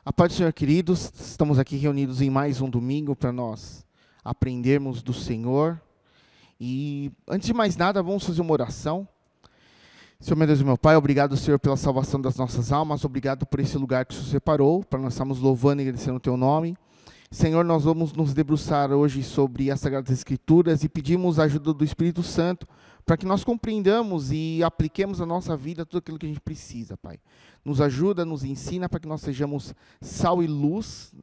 A paz do Senhor, queridos, estamos aqui reunidos em mais um domingo para nós aprendermos do Senhor. E, antes de mais nada, vamos fazer uma oração. Senhor, meu Deus e meu Pai, obrigado, Senhor, pela salvação das nossas almas, obrigado por esse lugar que o Senhor separou, para nós estarmos louvando e agradecendo o Teu nome. Senhor, nós vamos nos debruçar hoje sobre as Sagradas Escrituras e pedimos a ajuda do Espírito Santo para que nós compreendamos e apliquemos na nossa vida tudo aquilo que a gente precisa, Pai. Nos ajuda, nos ensina para que nós sejamos sal e luz,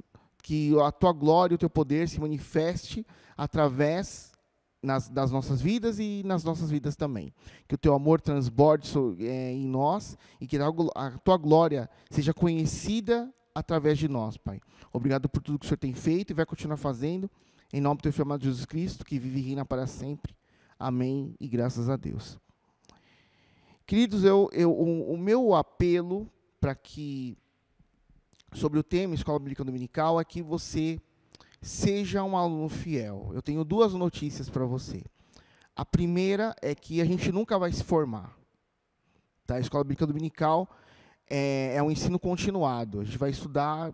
que a Tua glória e o Teu poder se manifeste através das nossas vidas e nas nossas vidas também. Que o Teu amor transborde em nós e que a Tua glória seja conhecida através de nós, Pai. Obrigado por tudo que o Senhor tem feito e vai continuar fazendo. Em nome do Teu Filho amado Jesus Cristo, que vive e reina para sempre. Amém e graças a Deus. Queridos, o meu apelo sobre o tema Escola Bíblica Dominical é que você seja um aluno fiel. Eu tenho duas notícias para você. A primeira é que a gente nunca vai se formar. Tá? A Escola Bíblica Dominical é um ensino continuado. A gente vai estudar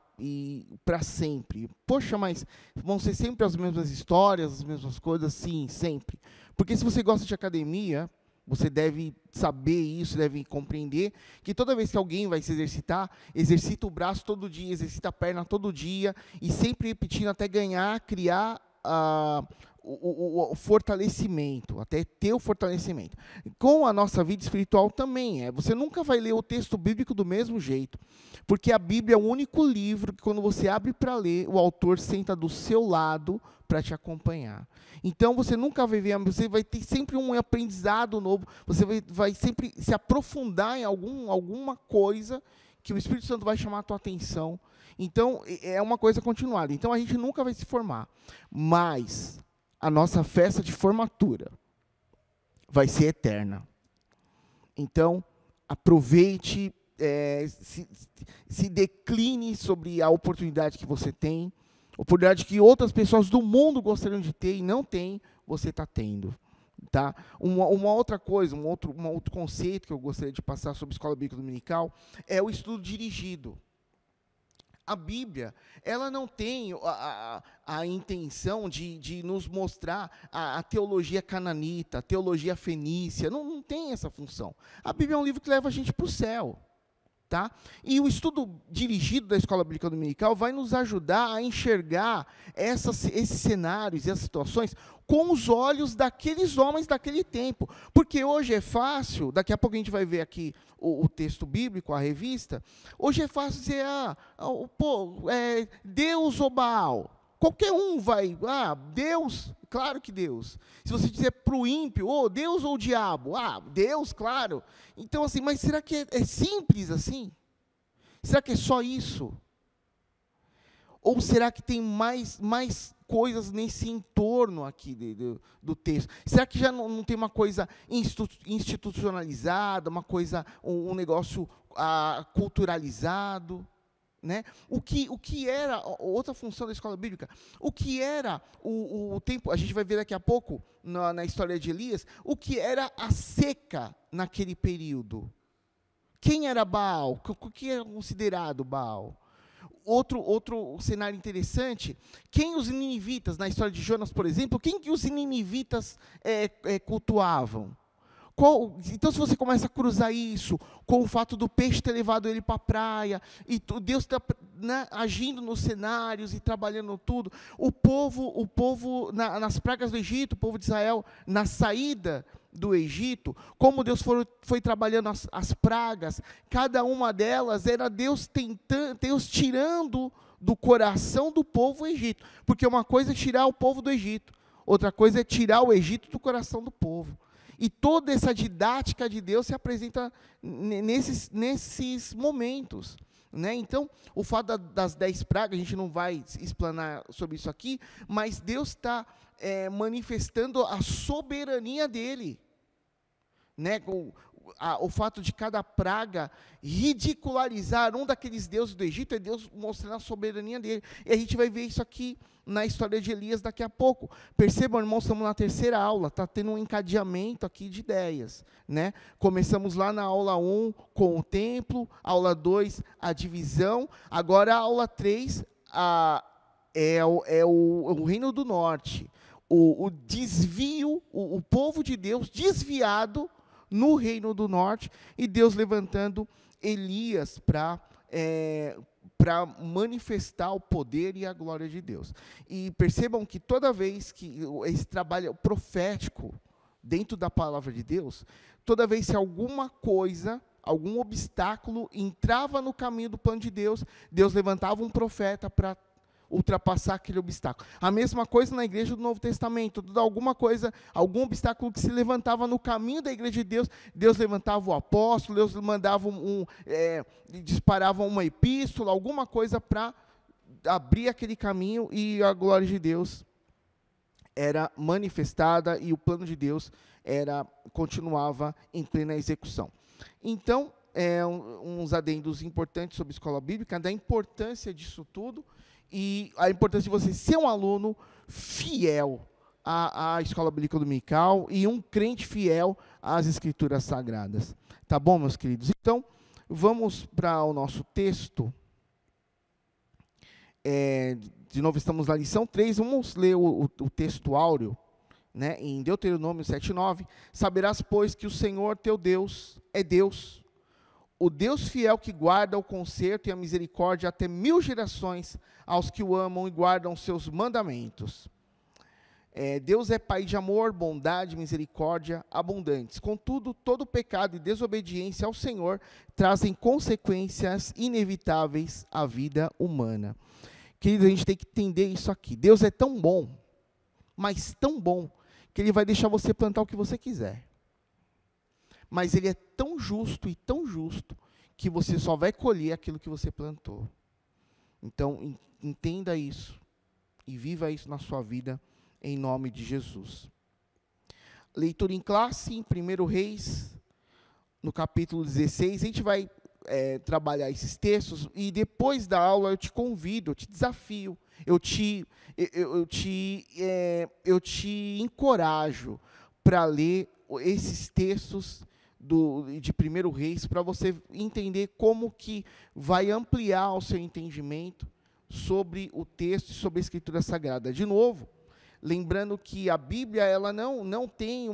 para sempre. Poxa, mas vão ser sempre as mesmas histórias, as mesmas coisas? Sim, sempre. Porque se você gosta de academia, você deve saber isso, deve compreender que toda vez que alguém vai se exercitar, exercita o braço todo dia, exercita a perna todo dia, e sempre repetindo até ganhar, criar o fortalecimento, até ter o fortalecimento. Com a nossa vida espiritual também você nunca vai ler o texto bíblico do mesmo jeito, porque a Bíblia é o único livro que quando você abre para ler, o autor senta do seu lado para te acompanhar. Então você nunca vai ver, você vai ter sempre um aprendizado novo, você vai sempre se aprofundar em alguma coisa que o Espírito Santo vai chamar a tua atenção. Então, é uma coisa continuada. Então, a gente nunca vai se formar. Mas a nossa festa de formatura vai ser eterna. Então, aproveite, se decline sobre a oportunidade que você tem, oportunidade que outras pessoas do mundo gostariam de ter e não tem, você está tendo. Tá? Uma outra coisa, um outro conceito que eu gostaria de passar sobre a Escola Bíblica Dominical é o estudo dirigido. A Bíblia, ela não tem a intenção de nos mostrar a teologia cananita, a teologia fenícia, não tem essa função. A Bíblia é um livro que leva a gente para o céu. Tá? E o estudo dirigido da Escola Bíblica Dominical vai nos ajudar a enxergar esses cenários e as situações com os olhos daqueles homens daquele tempo. Porque hoje é fácil, daqui a pouco a gente vai ver aqui o texto bíblico, a revista, hoje é fácil dizer, Deus ou Baal. Qualquer um vai, Deus, claro que Deus. Se você dizer para o ímpio, Deus ou o diabo? Deus, claro. Então, assim, mas será que é simples assim? Será que é só isso? Ou será que tem mais coisas nesse entorno aqui do texto? Será que já não tem uma coisa institucionalizada, uma coisa, um negócio culturalizado? Né? O que era, outra função da escola bíblica, o que era o tempo, a gente vai ver daqui a pouco, na história de Elias, o que era a seca naquele período. Quem era Baal? O que era considerado Baal? Outro cenário interessante, quem os ninivitas, na história de Jonas, por exemplo, quem que os ninivitas cultuavam? Então, se você começa a cruzar isso com o fato do peixe ter levado ele para a praia, e Deus está agindo nos cenários e trabalhando tudo, o povo nas pragas do Egito, o povo de Israel, na saída do Egito, como Deus foi trabalhando as pragas, cada uma delas era Deus tirando do coração do povo o Egito, porque uma coisa é tirar o povo do Egito, outra coisa é tirar o Egito do coração do povo. E toda essa didática de Deus se apresenta nesses momentos. Né? Então, o fato das 10 pragas, a gente não vai explanar sobre isso aqui, mas Deus está manifestando a soberania dele. Né? o fato de cada praga ridicularizar um daqueles deuses do Egito, é Deus mostrando a soberania dele. E a gente vai ver isso aqui na história de Elias daqui a pouco. Percebam, irmãos, estamos na terceira aula, está tendo um encadeamento aqui de ideias, né? Começamos lá na aula 1 com o templo, aula 2 a divisão, agora a aula 3 é o Reino do Norte, o desvio, o povo de Deus desviado no Reino do Norte, e Deus levantando Elias para manifestar o poder e a glória de Deus. E percebam que toda vez que esse trabalho profético dentro da palavra de Deus, toda vez que alguma coisa, algum obstáculo entrava no caminho do plano de Deus, Deus levantava um profeta para ultrapassar aquele obstáculo. A mesma coisa na igreja do Novo Testamento, alguma coisa, algum obstáculo que se levantava no caminho da igreja de Deus, Deus levantava o apóstolo, Deus mandava disparava uma epístola, alguma coisa para abrir aquele caminho, e a glória de Deus era manifestada e o plano de Deus continuava em plena execução. Então, uns adendos importantes sobre a escola bíblica, da importância disso tudo, e a importância de você ser um aluno fiel à escola bíblica dominical e um crente fiel às escrituras sagradas. Tá bom, meus queridos? Então, vamos para o nosso texto. De novo, estamos na lição 3, vamos ler o texto áureo, né, em Deuteronômio 7:9. Saberás, pois, que o Senhor teu Deus é Deus, o Deus fiel que guarda o conserto e a misericórdia até 1000 gerações aos que o amam e guardam seus mandamentos. Deus é Pai de amor, bondade e misericórdia abundantes. Contudo, todo pecado e desobediência ao Senhor trazem consequências inevitáveis à vida humana. Queridos, a gente tem que entender isso aqui. Deus é tão bom, mas tão bom, que Ele vai deixar você plantar o que você quiser. Mas Ele é tão justo e tão justo, que você só vai colher aquilo que você plantou. Então, entenda isso, e viva isso na sua vida, em nome de Jesus. Leitura em classe, em 1 Reis, no capítulo 16, a gente vai trabalhar esses textos, e depois da aula eu te convido, eu te desafio, eu te encorajo para ler esses textos de 1 Reis, para você entender como que vai ampliar o seu entendimento sobre o texto e sobre a Escritura Sagrada. De novo, lembrando que a Bíblia ela não tem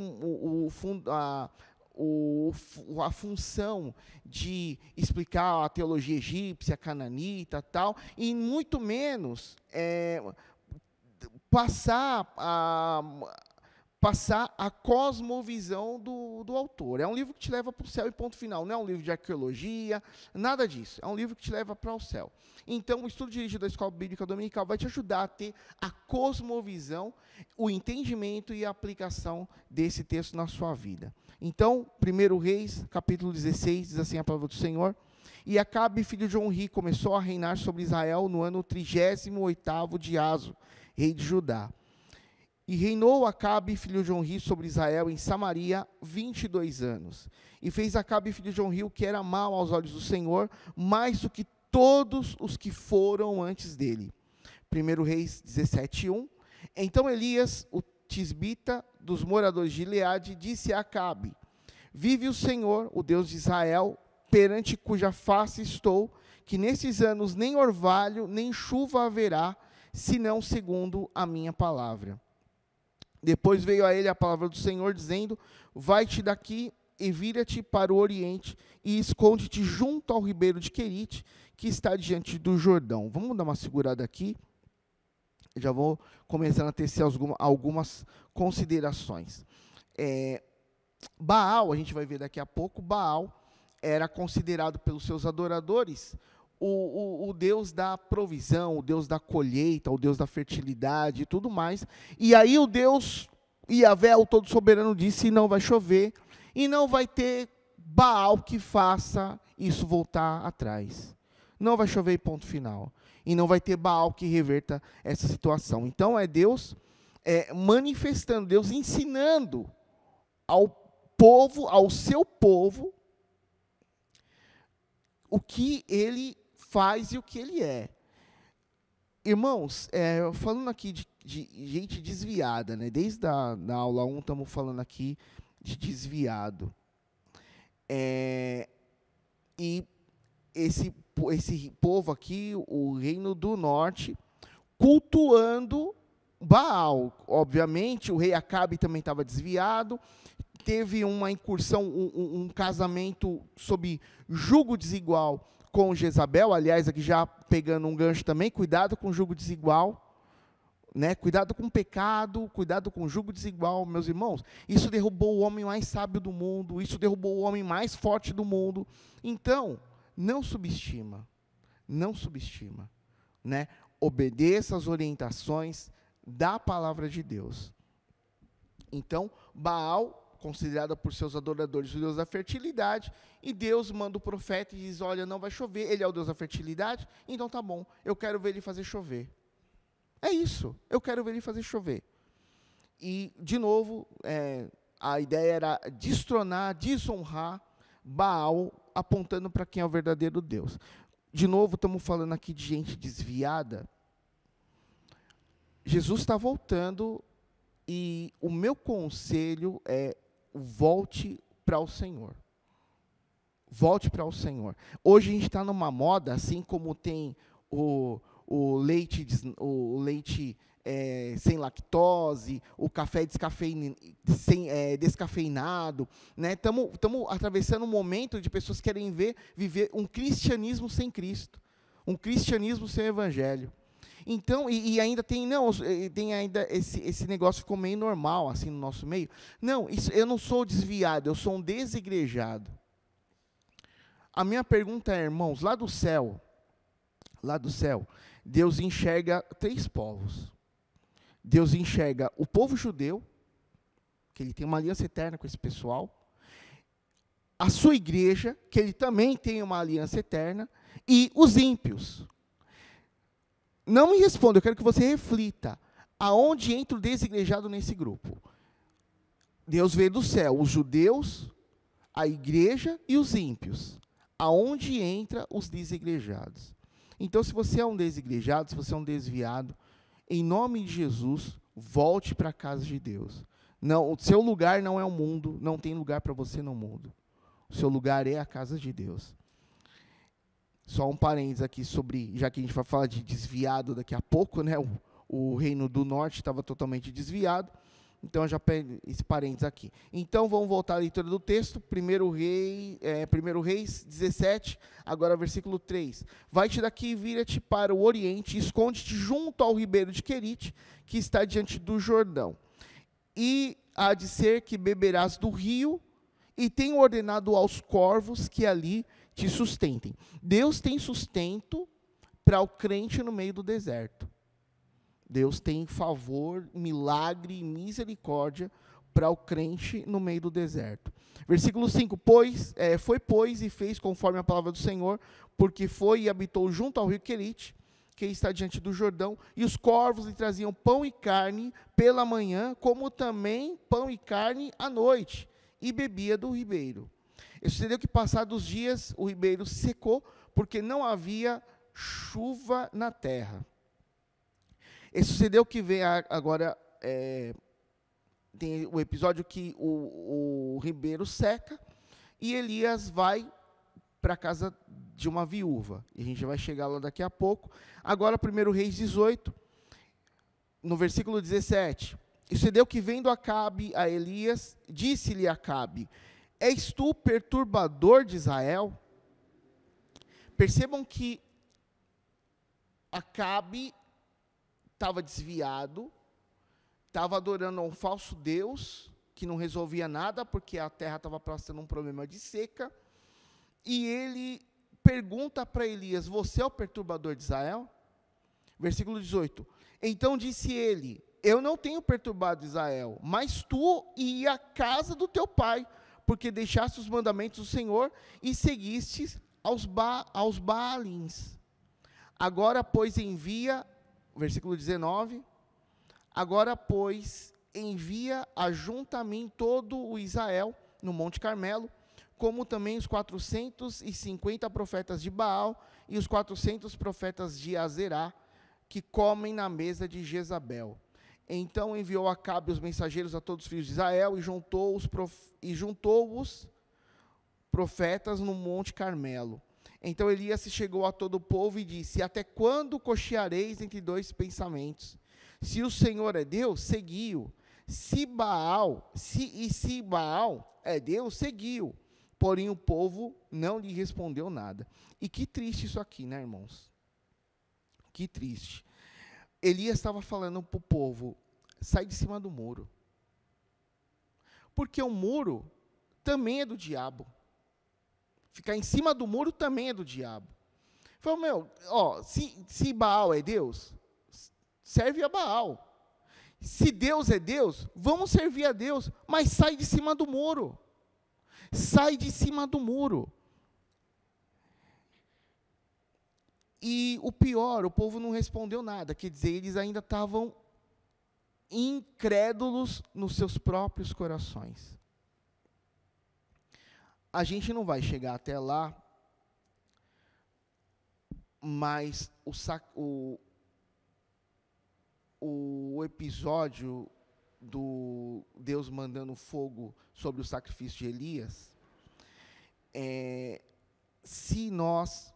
a função de explicar a teologia egípcia, cananita, tal, e muito menos passar a cosmovisão do autor. É um livro que te leva para o céu e ponto final. Não é um livro de arqueologia, nada disso. É um livro que te leva para o céu. Então, o estudo dirigido da Escola Bíblica Dominical vai te ajudar a ter a cosmovisão, o entendimento e a aplicação desse texto na sua vida. Então, 1 Reis, capítulo 16, diz assim a palavra do Senhor: E Acabe, filho de Onri, começou a reinar sobre Israel no ano 38º de Azo, rei de Judá. E reinou Acabe, filho de Onri, sobre Israel em Samaria 22 anos. E fez Acabe, filho de Onri, o que era mal aos olhos do Senhor, mais do que todos os que foram antes dele. 1 Reis 17:1. Então Elias, o tisbita dos moradores de Gileade, disse a Acabe: Vive o Senhor, o Deus de Israel, perante cuja face estou, que nesses anos nem orvalho, nem chuva haverá, senão segundo a minha palavra. Depois veio a ele a palavra do Senhor, dizendo: Vai-te daqui e vira-te para o oriente, e esconde-te junto ao ribeiro de Querite, que está diante do Jordão. Vamos dar uma segurada aqui. Já vou começando a tecer algumas considerações. Baal, a gente vai ver daqui a pouco, Baal era considerado pelos seus adoradores o Deus da provisão, o Deus da colheita, o Deus da fertilidade e tudo mais. E aí o Deus, Yahvé, o Todo-Soberano, disse: não vai chover, e não vai ter Baal que faça isso voltar atrás. Não vai chover, ponto final. E não vai ter Baal que reverta essa situação. Então é Deus manifestando, Deus ensinando ao povo, ao seu povo, o que ele faz e o que ele é. Irmãos, falando aqui de gente desviada, né? Desde a da aula 1 estamos falando aqui de desviado. E esse povo aqui, o reino do norte, cultuando Baal. Obviamente, o rei Acabe também estava desviado, teve uma incursão, um casamento sob jugo desigual com Jezabel. Aliás, aqui já pegando um gancho também, cuidado com jugo desigual, né? Cuidado com pecado, cuidado com jugo desigual, meus irmãos. Isso derrubou o homem mais sábio do mundo, isso derrubou o homem mais forte do mundo. Então, não subestima, né? Obedeça às orientações da palavra de Deus. Então, Baal, considerada por seus adoradores o deus da fertilidade, e Deus manda o profeta e diz, olha, não vai chover, ele é o deus da fertilidade, então tá bom, eu quero ver ele fazer chover. É isso, eu quero ver ele fazer chover. E, de novo, a ideia era destronar, desonrar Baal, apontando para quem é o verdadeiro Deus. De novo, estamos falando aqui de gente desviada. Jesus está voltando e o meu conselho é volte para o Senhor. Volte para o Senhor. Hoje a gente está numa moda, assim como tem o leite sem lactose, o café descafeinado, né? Estamos atravessando um momento de pessoas que querem viver um cristianismo sem Cristo, um cristianismo sem Evangelho. Então, e ainda tem ainda esse negócio ficou meio normal assim no nosso meio. Não, eu não sou desviado, eu sou um desigrejado. A minha pergunta é, irmãos, lá do céu, Deus enxerga 3 povos. Deus enxerga o povo judeu, que ele tem uma aliança eterna com esse pessoal, a sua igreja, que ele também tem uma aliança eterna, e os ímpios. Não me responda, eu quero que você reflita. Aonde entra o desigrejado nesse grupo? Deus veio do céu, os judeus, a igreja e os ímpios. Aonde entra os desigrejados? Então, se você é um desigrejado, se você é um desviado, em nome de Jesus, volte para a casa de Deus. Não, o seu lugar não é o mundo, não tem lugar para você no mundo. O seu lugar é a casa de Deus. Só um parênteses aqui sobre, já que a gente vai falar de desviado daqui a pouco, né? O reino do norte estava totalmente desviado. Então, já pego esse parênteses aqui. Então, vamos voltar à leitura do texto. 1 Reis 17, agora versículo 3. Vai-te daqui e vira-te para o oriente, e esconde-te junto ao ribeiro de Querite, que está diante do Jordão. E há de ser que beberás do rio, e tenho ordenado aos corvos que ali te sustentem. Deus tem sustento para o crente no meio do deserto. Deus tem favor, milagre e misericórdia para o crente no meio do deserto. Versículo 5, foi, pois, e fez conforme a palavra do Senhor, porque foi e habitou junto ao rio Querite, que está diante do Jordão, e os corvos lhe traziam pão e carne pela manhã, como também pão e carne à noite, e bebia do ribeiro. E sucedeu que, passados os dias, o ribeiro secou, porque não havia chuva na terra. E sucedeu que vem agora, tem o episódio que o ribeiro seca, e Elias vai para a casa de uma viúva. E a gente vai chegar lá daqui a pouco. Agora, 1 Reis 18, no versículo 17. E sucedeu que, vendo Acabe a Elias, disse-lhe Acabe, és tu perturbador de Israel? Percebam que Acabe estava desviado, estava adorando a um falso Deus, que não resolvia nada, porque a terra estava passando um problema de seca, e ele pergunta para Elias, você é o perturbador de Israel? Versículo 18, então disse ele, eu não tenho perturbado Israel, mas tu e a casa do teu pai, porque deixaste os mandamentos do Senhor, e seguiste aos Baalins. Agora, pois, envia... Versículo 19, agora, pois, envia, ajunta a mim todo o Israel, no Monte Carmelo, como também os 450 profetas de Baal e os 400 profetas de Azerá, que comem na mesa de Jezabel. Então enviou Acabe os mensageiros a todos os filhos de Israel e juntou os profetas no Monte Carmelo. Então Elias se chegou a todo o povo e disse: até quando cocheareis entre dois pensamentos? Se o Senhor é Deus, segui-o. Se Baal é Deus, segui-o. Porém o povo não lhe respondeu nada. E que triste isso aqui, né, irmãos? Que triste. Elias estava falando para o povo: sai de cima do muro. Porque o muro também é do diabo. Ficar em cima do muro também é do diabo. Falou, se Baal é Deus, serve a Baal. Se Deus é Deus, vamos servir a Deus, mas sai de cima do muro. Sai de cima do muro. E o pior, o povo não respondeu nada, quer dizer, eles ainda estavam incrédulos nos seus próprios corações. A gente não vai chegar até lá, mas o episódio do Deus mandando fogo sobre o sacrifício de Elias, se nós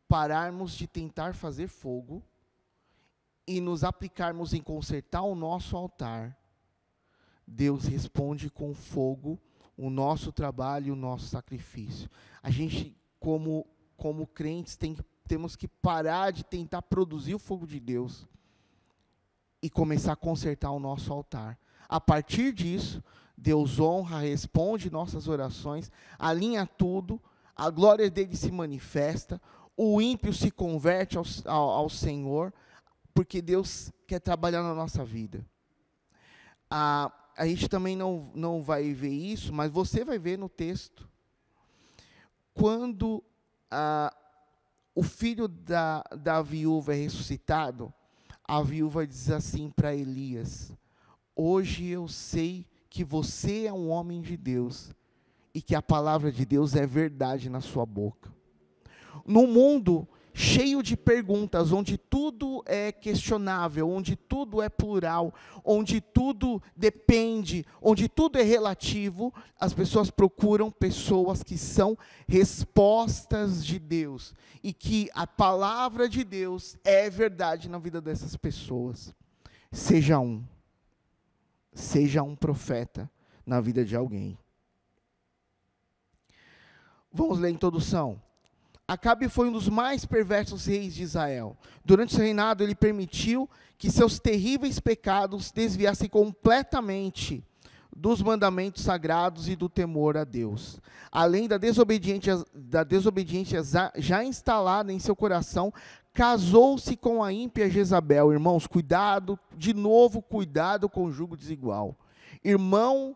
pararmos de tentar fazer fogo e nos aplicarmos em consertar o nosso altar, Deus responde com fogo o nosso trabalho e o nosso sacrifício. A gente, como crentes, temos que parar de tentar produzir o fogo de Deus e começar a consertar o nosso altar. A partir disso, Deus honra, responde nossas orações, alinha tudo, a glória dele se manifesta, o ímpio se converte ao Senhor, porque Deus quer trabalhar na nossa vida. A gente também não vai ver isso, mas você vai ver no texto. Quando o filho da viúva é ressuscitado, a viúva diz assim para Elias: hoje eu sei que você é um homem de Deus e que a palavra de Deus é verdade na sua boca. No mundo cheio de perguntas, onde tudo é questionável, onde tudo é plural, onde tudo depende, onde tudo é relativo, as pessoas procuram pessoas que são respostas de Deus, e que a palavra de Deus é verdade na vida dessas pessoas. Seja um profeta na vida de alguém. Vamos ler a introdução. Acabe foi um dos mais perversos reis de Israel. Durante seu reinado, ele permitiu que seus terríveis pecados desviassem completamente dos mandamentos sagrados e do temor a Deus. Além da desobediência já instalada em seu coração, casou-se com a ímpia Jezabel. Irmãos, cuidado com o jugo desigual. Irmão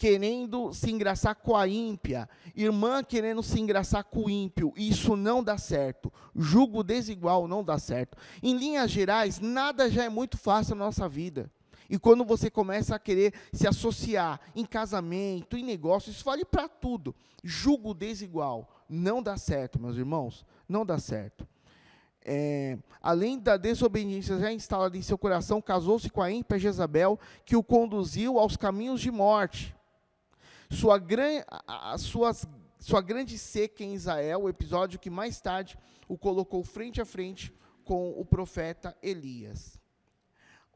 querendo se engraçar com a ímpia, irmã querendo se engraçar com o ímpio, isso não dá certo. Jugo desigual não dá certo. Em linhas gerais, nada já é muito fácil na nossa vida. E quando você começa a querer se associar em casamento, em negócio, isso vale para tudo. Jugo desigual não dá certo, meus irmãos, não dá certo. Além da desobediência já instalada em seu coração, casou-se com a ímpia Jezabel, que o conduziu aos caminhos de morte. Sua grande seca em Israel, o episódio que mais tarde o colocou frente a frente com o profeta Elias.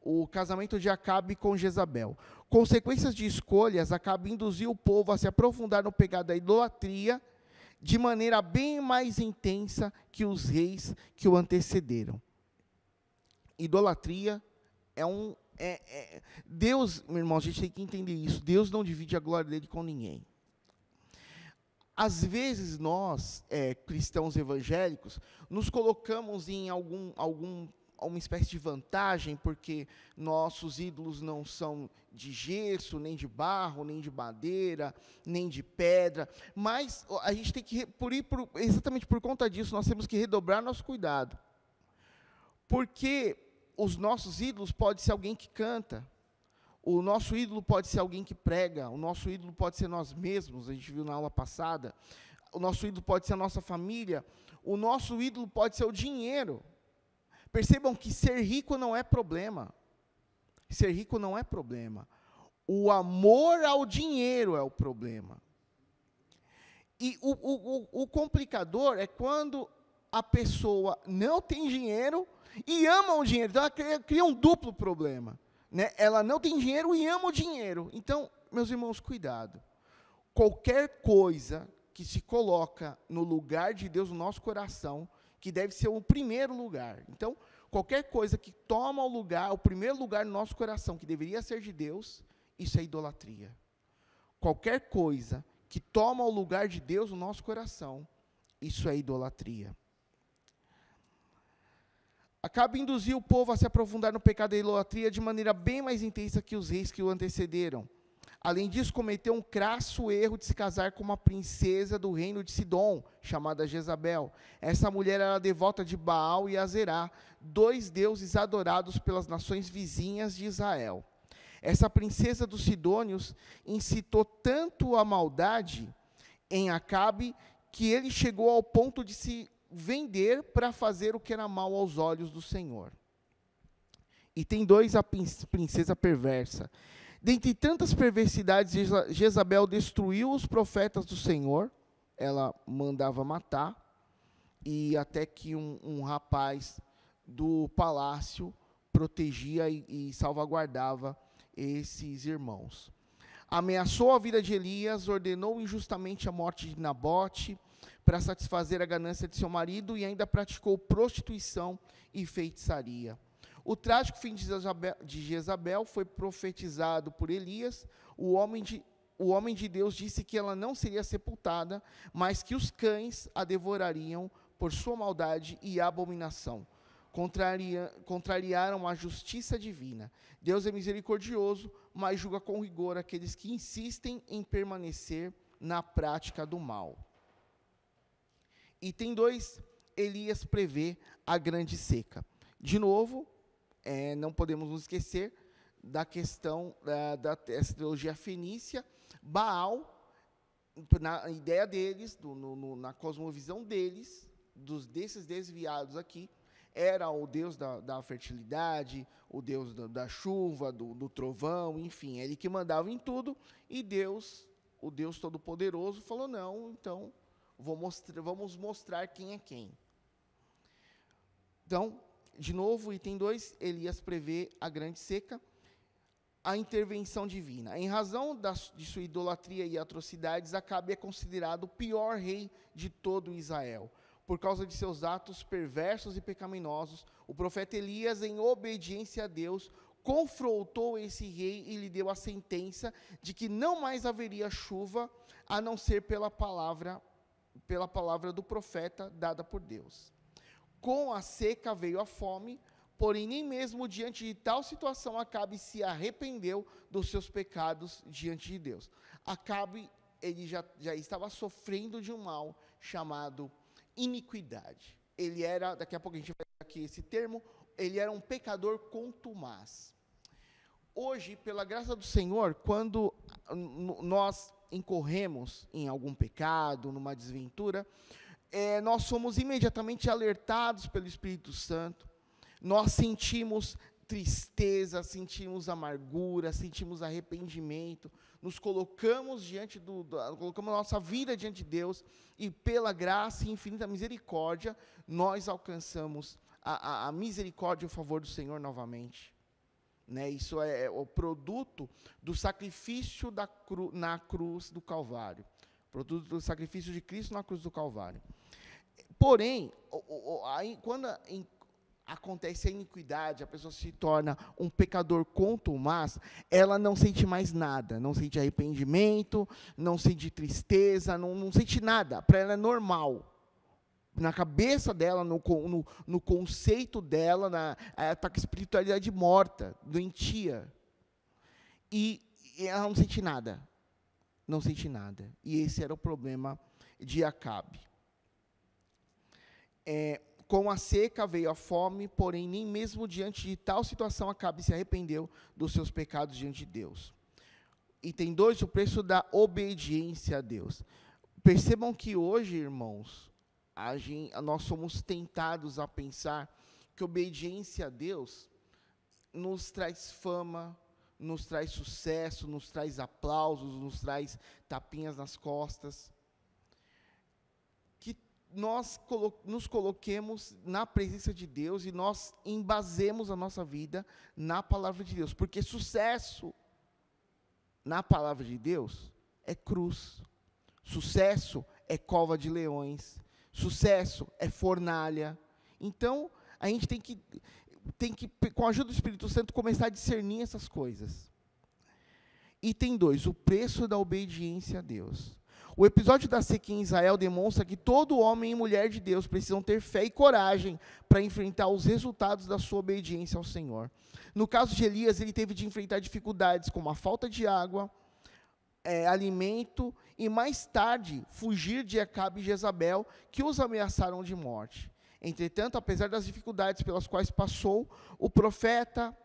O casamento de Acabe com Jezabel. Consequências de escolhas, Acabe induziu o povo a se aprofundar no pecado da idolatria, de maneira bem mais intensa que os reis que o antecederam. Idolatria Deus, meu irmão, a gente tem que entender isso. Deus não divide a glória dele com ninguém. Às vezes nós, cristãos evangélicos, nos colocamos em alguma espécie de vantagem, porque nossos ídolos não são de gesso, nem de barro, nem de madeira, nem de pedra, mas a gente tem que, exatamente por conta disso, nós temos que redobrar nosso cuidado, porque os nossos ídolos podem ser alguém que canta, O nosso ídolo pode ser alguém que prega, o nosso ídolo pode ser nós mesmos, a gente viu na aula passada. O nosso ídolo pode ser a nossa família, o nosso ídolo pode ser o dinheiro. Percebam que ser rico não é problema. Ser rico não é problema. O amor ao dinheiro é o problema. E o complicador é quando a pessoa não tem dinheiro e ama o dinheiro. Então, ela cria um duplo problema. Né? Ela não tem dinheiro e ama o dinheiro. Então, meus irmãos, cuidado. Qualquer coisa que se coloca no lugar de Deus no nosso coração, que deve ser o primeiro lugar. Então, qualquer coisa que toma o primeiro lugar no nosso coração, que deveria ser de Deus, isso é idolatria. Qualquer coisa que toma o lugar de Deus no nosso coração, isso é idolatria. Acabe induzir o povo a se aprofundar no pecado da idolatria de maneira bem mais intensa que os reis que o antecederam. Além disso, cometeu um crasso erro de se casar com uma princesa do reino de Sidom, chamada Jezabel. Essa mulher era devota de Baal e Azerá, 2 deuses adorados pelas nações vizinhas de Israel. Essa princesa dos sidônios incitou tanto a maldade em Acabe, que ele chegou ao ponto de se vender para fazer o que era mal aos olhos do Senhor. Item 2, a princesa perversa. Dentre tantas perversidades, Jezabel destruiu os profetas do Senhor, ela mandava matar, e até que um rapaz do palácio protegia e salvaguardava esses irmãos. Ameaçou a vida de Elias, ordenou injustamente a morte de Nabote, para satisfazer a ganância de seu marido, e ainda praticou prostituição e feitiçaria. O trágico fim de Jezabel foi profetizado por Elias. O homem de Deus disse que ela não seria sepultada, mas que os cães a devorariam por sua maldade e abominação. Contrariaram a justiça divina. Deus é misericordioso, mas julga com rigor aqueles que insistem em permanecer na prática do mal. Item 2, Elias prevê a grande seca. De novo, não podemos nos esquecer da questão da teologia fenícia. Baal, na ideia deles, na cosmovisão deles, desses desviados aqui, era o Deus da fertilidade, o Deus da chuva, do trovão, enfim, ele que mandava em tudo, e Deus, o Deus Todo-Poderoso, falou, não, então, vamos mostrar quem é quem. Então, de novo, item 2, Elias prevê a grande seca, a intervenção divina. Em razão de sua idolatria e atrocidades, Acabe é considerado o pior rei de todo Israel. Por causa de seus atos perversos e pecaminosos, o profeta Elias, em obediência a Deus, confrontou esse rei e lhe deu a sentença de que não mais haveria chuva, a não ser pela palavra do profeta dada por Deus. Com a seca veio a fome, porém nem mesmo diante de tal situação Acabe se arrependeu dos seus pecados diante de Deus. Acabe, ele já estava sofrendo de um mal chamado iniquidade. Ele era, daqui a pouco a gente vai ver aqui esse termo, ele era um pecador contumaz. Hoje, pela graça do Senhor, quando nós incorremos em algum pecado, numa desventura, nós somos imediatamente alertados pelo Espírito Santo, nós sentimos tristeza, sentimos amargura, sentimos arrependimento, nos colocamos colocamos a nossa vida diante de Deus, e pela graça e infinita misericórdia, nós alcançamos a misericórdia e o favor do Senhor novamente. Né? Isso é o produto do sacrifício na cruz do Calvário, produto do sacrifício de Cristo na cruz do Calvário. Porém, quando acontece a iniquidade, a pessoa se torna um pecador contumaz, ela não sente mais nada, não sente arrependimento, não sente tristeza, não sente nada, para ela é normal. Na cabeça dela, no conceito dela, ela está com a espiritualidade morta, doentia. E ela não sente nada. Não sente nada. E esse era o problema de Acabe. Com a seca veio a fome, porém nem mesmo diante de tal situação Acabe se arrependeu dos seus pecados diante de Deus. Item 2, o preço da obediência a Deus. Percebam que hoje, irmãos, nós somos tentados a pensar que obediência a Deus nos traz fama, nos traz sucesso, nos traz aplausos, nos traz tapinhas nas costas. Que nós nos coloquemos na presença de Deus e nós embasemos a nossa vida na palavra de Deus. Porque sucesso na palavra de Deus é cruz. Sucesso é cova de leões. Sucesso é fornalha. Então, a gente tem que, com a ajuda do Espírito Santo, começar a discernir essas coisas. Item 2, o preço da obediência a Deus. O episódio da seca em Israel demonstra que todo homem e mulher de Deus precisam ter fé e coragem para enfrentar os resultados da sua obediência ao Senhor. No caso de Elias, ele teve de enfrentar dificuldades como a falta de água, alimento e, mais tarde, fugir de Acabe e Jezabel, que os ameaçaram de morte. Entretanto, apesar das dificuldades pelas quais passou, o profeta,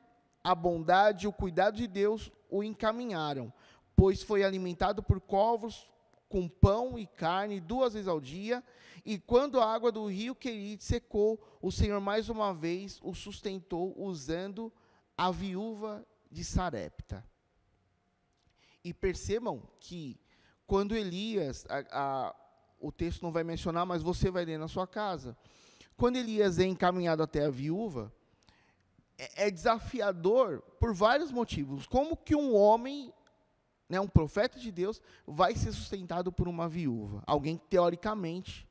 a bondade e o cuidado de Deus o encaminharam, pois foi alimentado por corvos com pão e carne 2 vezes ao dia, e quando a água do rio Querite secou, o Senhor mais uma vez o sustentou usando a viúva de Sarepta. E percebam que quando Elias, o texto não vai mencionar, mas você vai ler na sua casa, quando Elias é encaminhado até a viúva, é desafiador por vários motivos. Como que um homem, um profeta de Deus, vai ser sustentado por uma viúva? Alguém que, teoricamente,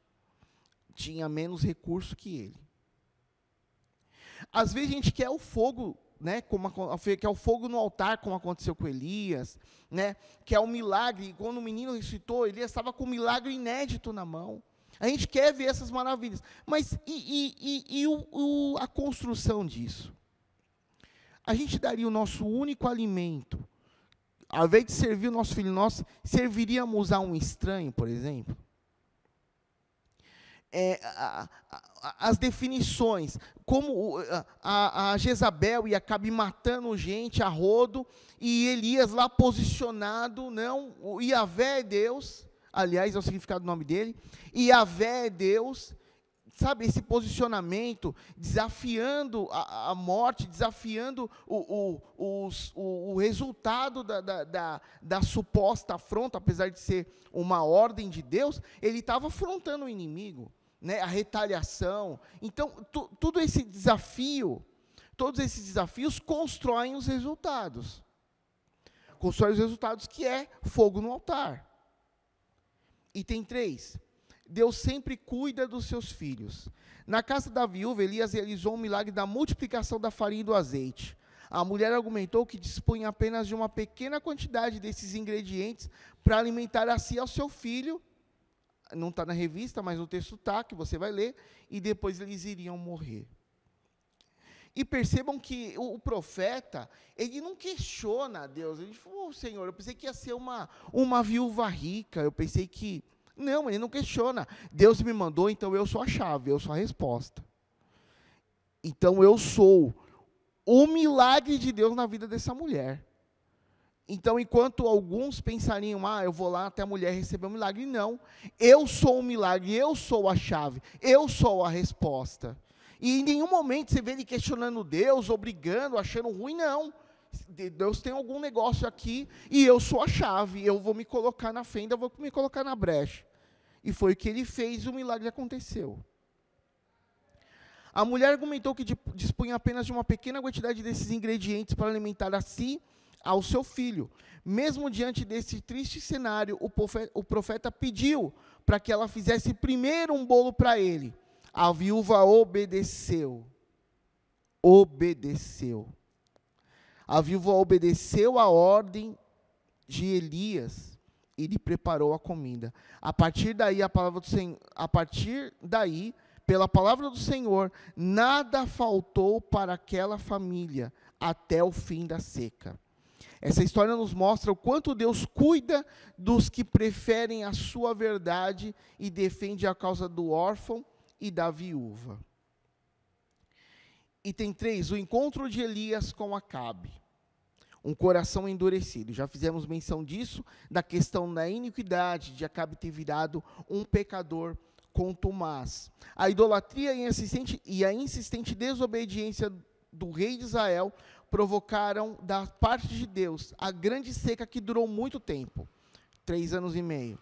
tinha menos recurso que ele. Às vezes a gente quer o fogo, quer o fogo no altar, como aconteceu com Elias, quer o milagre. Quando o menino ressuscitou, Elias estava com um milagre inédito na mão. A gente quer ver essas maravilhas. Mas a construção disso? A gente daria o nosso único alimento, ao invés de servir o nosso filho, nós serviríamos a um estranho, por exemplo? As definições, como a Jezabel e Acabe matando gente a rodo, e Elias lá posicionado, o Iavé é Deus, aliás, é o significado do nome dele, Iavé é Deus, sabe, esse posicionamento, desafiando a morte, desafiando o resultado da suposta afronta, apesar de ser uma ordem de Deus, ele estava afrontando o inimigo, a retaliação. Então, todo esse desafio, todos esses desafios constroem os resultados. Constroem os resultados que é fogo no altar. Item 3. Deus sempre cuida dos seus filhos. Na casa da viúva, Elias realizou um milagre da multiplicação da farinha e do azeite. A mulher argumentou que dispunha apenas de uma pequena quantidade desses ingredientes para alimentar a si e ao seu filho. Não está na revista, mas no texto está, que você vai ler, e depois eles iriam morrer. E percebam que o profeta, ele não questiona a Deus. Ele falou, Senhor, eu pensei que ia ser uma viúva rica, eu pensei que... Não, ele não questiona. Deus me mandou, então eu sou a chave, eu sou a resposta. Então eu sou o milagre de Deus na vida dessa mulher. Então, enquanto alguns pensariam, eu vou lá até a mulher receber um milagre, não. Eu sou o milagre, eu sou a chave, eu sou a resposta. E em nenhum momento você vê ele questionando Deus, obrigando, achando ruim, não. Deus tem algum negócio aqui e eu sou a chave, eu vou me colocar na fenda, eu vou me colocar na brecha. E foi o que ele fez e o milagre aconteceu. A mulher argumentou que dispunha apenas de uma pequena quantidade desses ingredientes para alimentar a si, ao seu filho. Mesmo diante desse triste cenário, o profeta pediu para que ela fizesse primeiro um bolo para ele. A viúva obedeceu. A viúva obedeceu a ordem de Elias e lhe preparou a comida. A partir daí, pela palavra do Senhor, nada faltou para aquela família até o fim da seca. Essa história nos mostra o quanto Deus cuida dos que preferem a sua verdade e defende a causa do órfão e da viúva. Item 3, o encontro de Elias com Acabe. Um coração endurecido. Já fizemos menção disso, da questão da iniquidade, de Acabe ter virado um pecador contumaz. A idolatria e a insistente desobediência do rei de Israel provocaram, da parte de Deus, a grande seca que durou muito tempo, 3 anos e meio.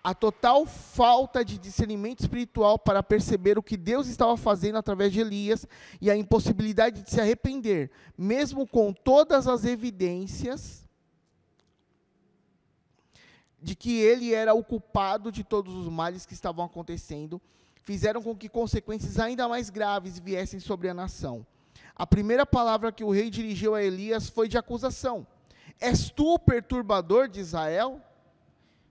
A total falta de discernimento espiritual para perceber o que Deus estava fazendo através de Elias e a impossibilidade de se arrepender, mesmo com todas as evidências de que ele era o culpado de todos os males que estavam acontecendo, fizeram com que consequências ainda mais graves viessem sobre a nação. A primeira palavra que o rei dirigiu a Elias foi de acusação. És tu o perturbador de Israel?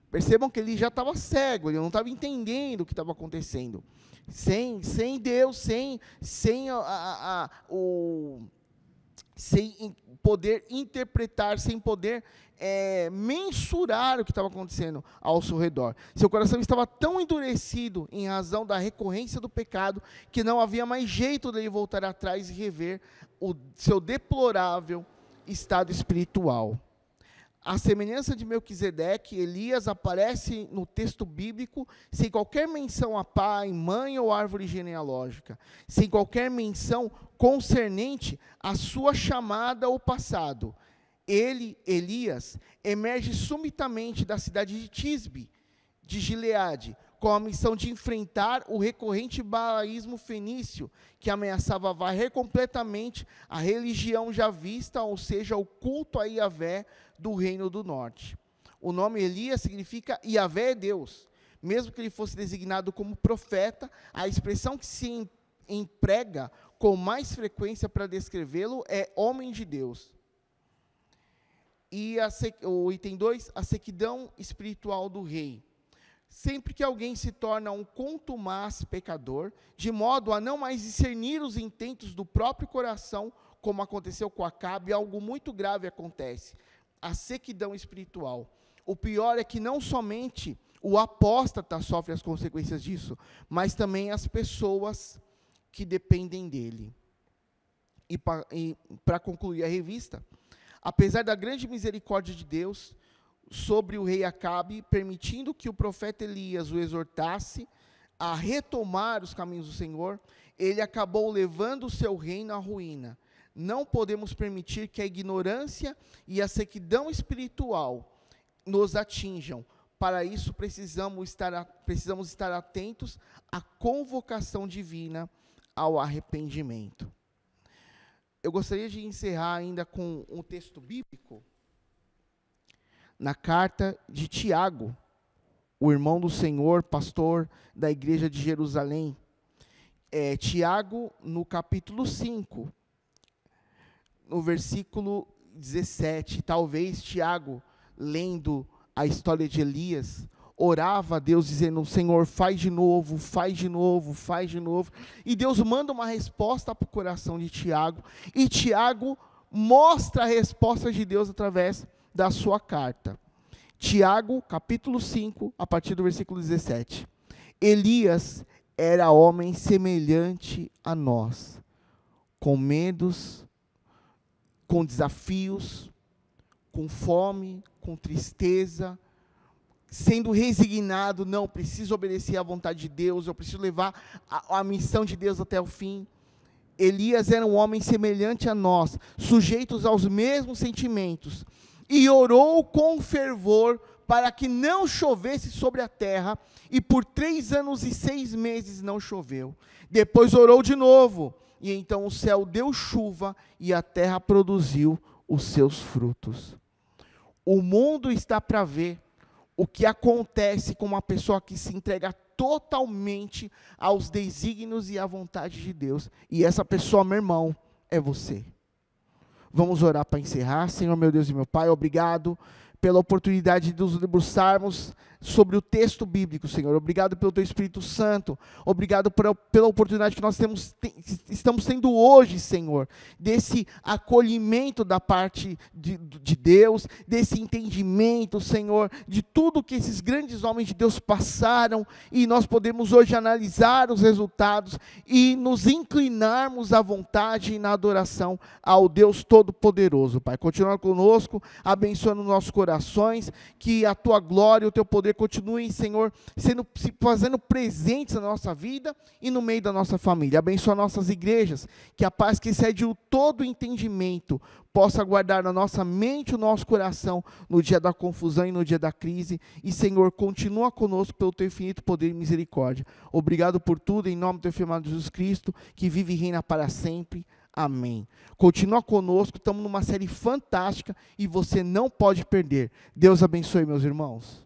Percebam que ele já estava cego, ele não estava entendendo o que estava acontecendo. Sem Deus, sem poder interpretar, sem poder mensurar o que estava acontecendo ao seu redor. Seu coração estava tão endurecido em razão da recorrência do pecado, que não havia mais jeito dele voltar atrás e rever o seu deplorável estado espiritual. A semelhança de Melquisedeque, Elias aparece no texto bíblico sem qualquer menção a pai, mãe ou árvore genealógica, sem qualquer menção concernente à sua chamada ou passado. Ele, Elias, emerge subitamente da cidade de Tisbe, de Gileade, com a missão de enfrentar o recorrente baalaísmo fenício, que ameaçava varrer completamente a religião já vista, ou seja, o culto a Iavé do reino do norte. O nome Elias significa Iavé é Deus. Mesmo que ele fosse designado como profeta, a expressão que se emprega com mais frequência para descrevê-lo é homem de Deus. E o item 2, a sequidão espiritual do rei. Sempre que alguém se torna um contumaz pecador, de modo a não mais discernir os intentos do próprio coração, como aconteceu com Acabe, algo muito grave acontece: a sequidão espiritual. O pior é que não somente o apóstata sofre as consequências disso, mas também as pessoas que dependem dele. E para concluir a revista, apesar da grande misericórdia de Deus sobre o rei Acabe, permitindo que o profeta Elias o exortasse a retomar os caminhos do Senhor, ele acabou levando o seu reino à ruína. Não podemos permitir que a ignorância e a sequidão espiritual nos atinjam. Para isso, precisamos estar atentos à convocação divina ao arrependimento. Eu gostaria de encerrar ainda com um texto bíblico, na carta de Tiago, o irmão do Senhor, pastor da igreja de Jerusalém. Tiago, no capítulo 5, no versículo 17, talvez Tiago, lendo a história de Elias, orava a Deus dizendo: Senhor, faz de novo, faz de novo, faz de novo. E Deus manda uma resposta para o coração de Tiago, e Tiago mostra a resposta de Deus através da sua carta. Tiago, capítulo 5, a partir do versículo 17. Elias era homem semelhante a nós, com medos, com desafios, com fome, com tristeza, sendo resignado: não, preciso obedecer à vontade de Deus, eu preciso levar a missão de Deus até o fim. Elias era um homem semelhante a nós, sujeitos aos mesmos sentimentos, e orou com fervor para que não chovesse sobre a terra, e por 3 anos e 6 meses não choveu. Depois orou de novo, e então o céu deu chuva, e a terra produziu os seus frutos. O mundo está para ver o que acontece com uma pessoa que se entrega totalmente aos desígnios e à vontade de Deus. E essa pessoa, meu irmão, é você. Vamos orar para encerrar. Senhor, meu Deus e meu Pai, obrigado pela oportunidade de nos debruçarmos sobre o texto bíblico, Senhor. Obrigado pelo Teu Espírito Santo. Obrigado pela oportunidade que nós estamos tendo hoje, Senhor, desse acolhimento da parte de Deus, desse entendimento, Senhor, de tudo que esses grandes homens de Deus passaram, e nós podemos hoje analisar os resultados e nos inclinarmos à vontade e na adoração ao Deus Todo-Poderoso, Pai. Continua conosco, abençoando nossos corações, que a Tua glória e o Teu poder continuem, Senhor, fazendo presentes na nossa vida e no meio da nossa família. Abençoa nossas igrejas, que a paz que excede o todo entendimento possa guardar na nossa mente e o nosso coração no dia da confusão e no dia da crise. E, Senhor, continua conosco pelo Teu infinito poder e misericórdia. Obrigado por tudo, em nome do Teu filho amado Jesus Cristo, que vive e reina para sempre. Amém. Continua conosco, estamos numa série fantástica e você não pode perder. Deus abençoe, meus irmãos.